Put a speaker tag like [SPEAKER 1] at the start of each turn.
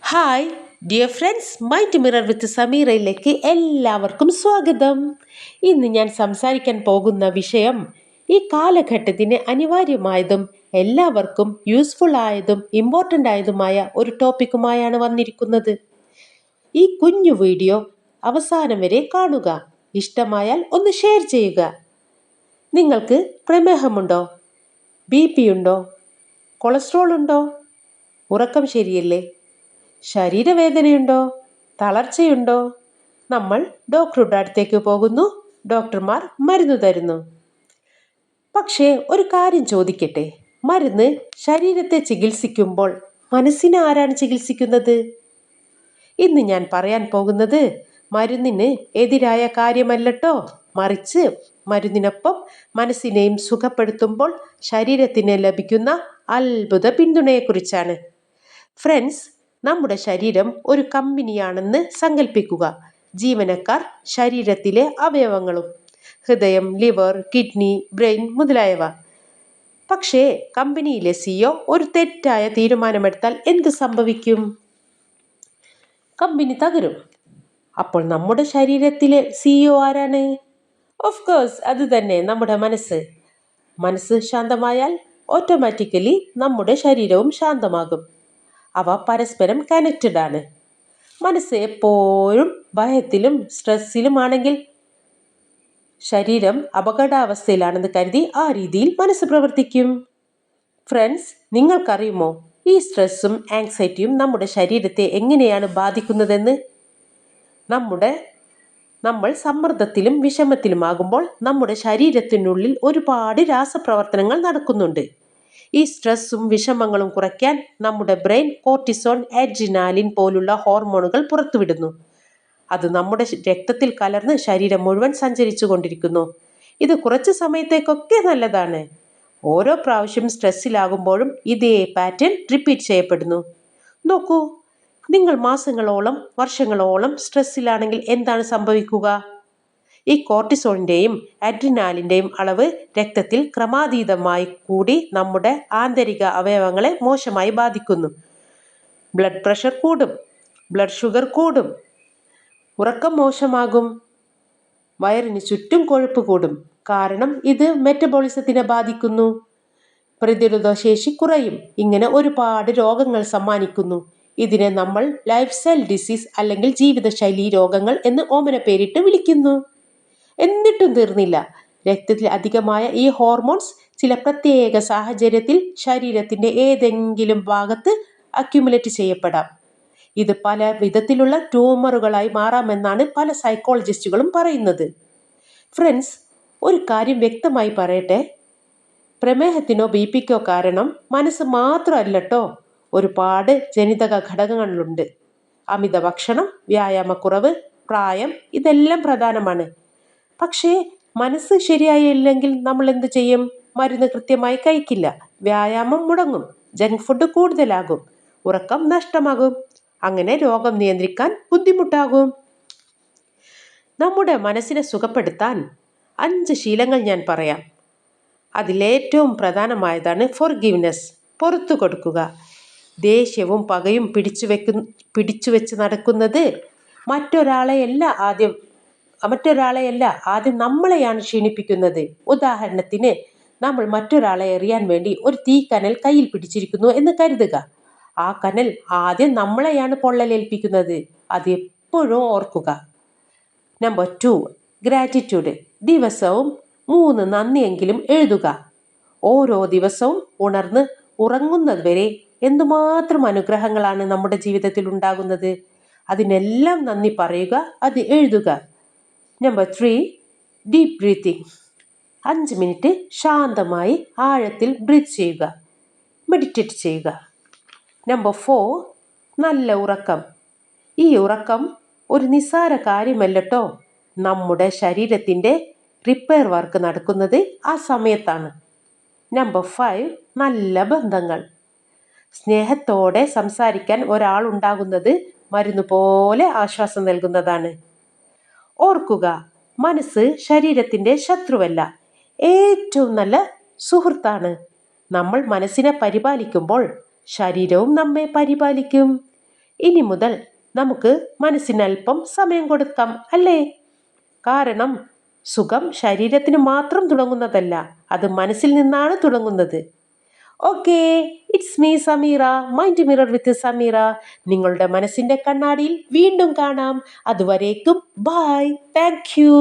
[SPEAKER 1] Hi dear friends, mind mirror with സമീറയിലേക്ക് എല്ലാവർക്കും സ്വാഗതം. ഇന്ന് ഞാൻ സംസാരിക്കാൻ പോകുന്ന വിഷയം ഈ കാലഘട്ടത്തിന് അനിവാര്യമായതും എല്ലാവർക്കും യൂസ്ഫുൾ ആയതും ഇമ്പോർട്ടൻ്റ് ആയതുമായ ഒരു ടോപ്പിക്കുമായാണ് വന്നിരിക്കുന്നത്. ഈ കുഞ്ഞു വീഡിയോ അവസാനം വരെ കാണുക. ഇഷ്ടമായാൽ ഒന്ന് ഷെയർ ചെയ്യുക. നിങ്ങൾക്ക് പ്രമേഹമുണ്ടോ? BP ഉണ്ടോ? കൊളസ്ട്രോൾ ഉണ്ടോ? ഉറക്കം ശരിയല്ലേ? ശരീരവേദനയുണ്ടോ? തളർച്ചയുണ്ടോ? നമ്മൾ ഡോക്ടറുടെ അടുത്തേക്ക് പോകുന്നു. ഡോക്ടർമാർ മരുന്ന് തരുന്നു. പക്ഷേ ഒരു കാര്യം ചോദിക്കട്ടെ, മരുന്ന് ശരീരത്തെ ചികിത്സിക്കുമ്പോൾ മനസ്സിനെ ആരാണ് ചികിത്സിക്കുന്നത്? ഇന്ന് ഞാൻ പറയാൻ പോകുന്നത് മരുന്നിന് എതിരായ കാര്യമല്ലട്ടോ, മറിച്ച് മരുന്നിനൊപ്പം മനസ്സിനെയും സുഖപ്പെടുത്തുമ്പോൾ ശരീരത്തിന് ലഭിക്കുന്ന അത്ഭുത പിന്തുണയെക്കുറിച്ചാണ്. ഫ്രണ്ട്സ്, നമ്മുടെ ശരീരം ഒരു കമ്പനിയാണെന്ന് സങ്കല്പിക്കുക. ജീവനക്കാർ ശരീരത്തിലെ അവയവങ്ങളും, ഹൃദയം, ലിവർ, കിഡ്നി, ബ്രെയിൻ മുതലായവ. പക്ഷേ കമ്പനിയിലെ CEO ഒരു തെറ്റായ തീരുമാനമെടുത്താൽ എന്ത് സംഭവിക്കും? കമ്പനി തകരും. അപ്പോൾ നമ്മുടെ ശരീരത്തിലെ CEO ആരാണ്? ഓഫ് കോഴ്സ് അത് തന്നെ, നമ്മുടെ മനസ്സ്. മനസ്സ് ശാന്തമായാൽ ഓട്ടോമാറ്റിക്കലി നമ്മുടെ ശരീരവും ശാന്തമാകും. അവ പരസ്പരം കണക്റ്റഡ് ആണ്. മനസ്സ് എപ്പോഴും ഭയത്തിലും സ്ട്രെസ്സിലും ആണെങ്കിൽ ശരീരം അപകടാവസ്ഥയിലാണെന്ന് കരുതി ആ രീതിയിൽ മനസ്സ് പ്രവർത്തിക്കും. ഫ്രണ്ട്സ്, നിങ്ങൾക്കറിയുമോ ഈ സ്ട്രെസ്സും ആങ്സൈറ്റിയും നമ്മുടെ ശരീരത്തെ എങ്ങനെയാണ് ബാധിക്കുന്നതെന്ന്? നമ്മൾ സമ്മർദ്ദത്തിലും വിഷമത്തിലുമാകുമ്പോൾ നമ്മുടെ ശരീരത്തിനുള്ളിൽ ഒരുപാട് രാസപ്രവർത്തനങ്ങൾ നടക്കുന്നുണ്ട്. ഈ സ്ട്രെസ്സും വിഷമങ്ങളും കുറയ്ക്കാൻ നമ്മുടെ ബ്രെയിൻ കോർട്ടിസോൺ, അഡ്രിനാലിൻ പോലുള്ള ഹോർമോണുകൾ പുറത്തുവിടുന്നു. അത് നമ്മുടെ രക്തത്തിൽ കലർന്ന് ശരീരം മുഴുവൻ സഞ്ചരിച്ചു കൊണ്ടിരിക്കുന്നു. ഇത് കുറച്ച് സമയത്തേക്കൊക്കെ നല്ലതാണ്. ഓരോ പ്രാവശ്യം സ്ട്രെസ്സിലാകുമ്പോഴും ഇതേ പാറ്റേൺ റിപ്പീറ്റ് ചെയ്യപ്പെടുന്നു. നോക്കൂ, നിങ്ങൾ മാസങ്ങളോളം വർഷങ്ങളോളം സ്ട്രെസ്സിലാണെങ്കിൽ എന്താണ് സംഭവിക്കുക? ഈ കോർട്ടിസോളിൻ്റെയും അഡ്രിനാലിൻ്റെയും അളവ് രക്തത്തിൽ ക്രമാതീതമായി കൂടി നമ്മുടെ ആന്തരിക അവയവങ്ങളെ മോശമായി ബാധിക്കുന്നു. ബ്ലഡ് പ്രഷർ കൂടും, ബ്ലഡ് ഷുഗർ കൂടും, ഉറക്കം മോശമാകും, വയറിന് ചുറ്റും കൊഴുപ്പ് കൂടും. കാരണം ഇത് മെറ്റബോളിസത്തിനെ ബാധിക്കുന്നു. പ്രതിരോധശേഷി കുറയും. ഇങ്ങനെ ഒരുപാട് രോഗങ്ങൾ സമ്മാനിക്കുന്നു. ഇതിനെ നമ്മൾ ലൈഫ് സ്റ്റൈൽ ഡിസീസ് അല്ലെങ്കിൽ ജീവിതശൈലി രോഗങ്ങൾ എന്ന് ഓമന പേരിട്ട് വിളിക്കുന്നു. എന്നിട്ടും തീർന്നില്ല. രക്തത്തിൽ അധികമായ ഈ ഹോർമോൺസ് ചില പ്രത്യേക സാഹചര്യത്തിൽ ശരീരത്തിന്റെ ഏതെങ്കിലും ഭാഗത്ത് അക്യുമുലേറ്റ് ചെയ്യപ്പെടാം. ഇത് പല വിധത്തിലുള്ള ട്യൂമറുകളായി മാറാമെന്നാണ് പല സൈക്കോളജിസ്റ്റുകളും പറയുന്നത്. ഫ്രണ്ട്സ്, ഒരു കാര്യം വ്യക്തമായി പറയട്ടെ, പ്രമേഹത്തിനോ BPക്കോ കാരണം മനസ്സ് മാത്രമല്ലട്ടോ, ഒരുപാട് ജനിതക ഘടകങ്ങളുണ്ട്. അമിത ഭക്ഷണം, വ്യായാമക്കുറവ്, പ്രായം ഇതെല്ലാം പ്രധാനമാണ്. പക്ഷേ മനസ്സ് ശരിയായില്ലെങ്കിൽ നമ്മൾ എന്ത് ചെയ്യും? മരുന്ന് കൃത്യമായി കഴിക്കില്ല, വ്യായാമം മുടങ്ങും, ജങ്ക് ഫുഡ് കൂടുതലാകും, ഉറക്കം നഷ്ടമാകും. അങ്ങനെ രോഗം നിയന്ത്രിക്കാൻ ബുദ്ധിമുട്ടാകും. നമ്മുടെ മനസ്സിനെ സുഖപ്പെടുത്താൻ 5 ശീലങ്ങൾ ഞാൻ പറയാം. അതിലേറ്റവും പ്രധാനമായതാണ് ഫോർഗീവ്നെസ്, പുറത്തു കൊടുക്കുക. ദേഷ്യവും പകയും പിടിച്ചു വെച്ച് നടക്കുന്നത് മറ്റൊരാളെയല്ല ആദ്യം നമ്മളെയാണ് ക്ഷീണിപ്പിക്കുന്നത്. ഉദാഹരണത്തിന്, നമ്മൾ മറ്റൊരാളെ എറിയാൻ വേണ്ടി ഒരു തീക്കനൽ കയ്യിൽ പിടിച്ചിരിക്കുന്നു എന്ന് കരുതുക. ആ കനൽ ആദ്യം നമ്മളെയാണ് പൊള്ളലേൽപ്പിക്കുന്നത്. അത് എപ്പോഴും ഓർക്കുക. Number 2, gratitude. ദിവസവും 3 നന്ദിയെങ്കിലും എഴുതുക. ഓരോ ദിവസവും ഉണർന്ന് ഉറങ്ങുന്നത് വരെ എന്തുമാത്രം അനുഗ്രഹങ്ങളാണ് നമ്മുടെ ജീവിതത്തിൽ ഉണ്ടാകുന്നത്. അതിനെല്ലാം നന്ദി പറയുക, അത് എഴുതുക. Number 3, deep breathing. 5 മിനിറ്റ് ശാന്തമായി ആഴത്തിൽ ബ്രീത്ത് ചെയ്യുക, മെഡിറ്റേറ്റ് ചെയ്യുക. നമ്പർ 4, നല്ല ഉറക്കം. ഈ ഉറക്കം ഒരു നിസ്സാര കാര്യമല്ലട്ടോ. നമ്മുടെ ശരീരത്തിൻ്റെ റിപ്പയർ വർക്ക് നടക്കുന്നത് ആ സമയത്താണ്. നമ്പർ 5, നല്ല ബന്ധങ്ങൾ. സ്നേഹത്തോടെ സംസാരിക്കാൻ ഒരാളുണ്ടാകുന്നത് മരുന്ന് പോലെ ആശ്വാസം നൽകുന്നതാണ്. ഓർക്കുക, മനസ്സ് ശരീരത്തിൻ്റെ ശത്രുവല്ല, ഏറ്റവും നല്ല സുഹൃത്താണ്. നമ്മൾ മനസ്സിനെ പരിപാലിക്കുമ്പോൾ ശരീരവും നമ്മെ പരിപാലിക്കും. ഇനി മുതൽ നമുക്ക് മനസ്സിനല്പം സമയം കൊടുക്കാം, അല്ലേ? കാരണം സുഖം ശരീരത്തിന് മാത്രം തുടങ്ങുന്നതല്ല, അത് മനസ്സിൽ നിന്നാണ് തുടങ്ങുന്നത്. Okay, it's me Sameera, mind mirror വിത്ത് സമീറ. നിങ്ങളുടെ മനസ്സിന്റെ കണ്ണാടിയിൽ വീണ്ടും കാണാം. അതുവരേക്കും ബൈ, താങ്ക് യു.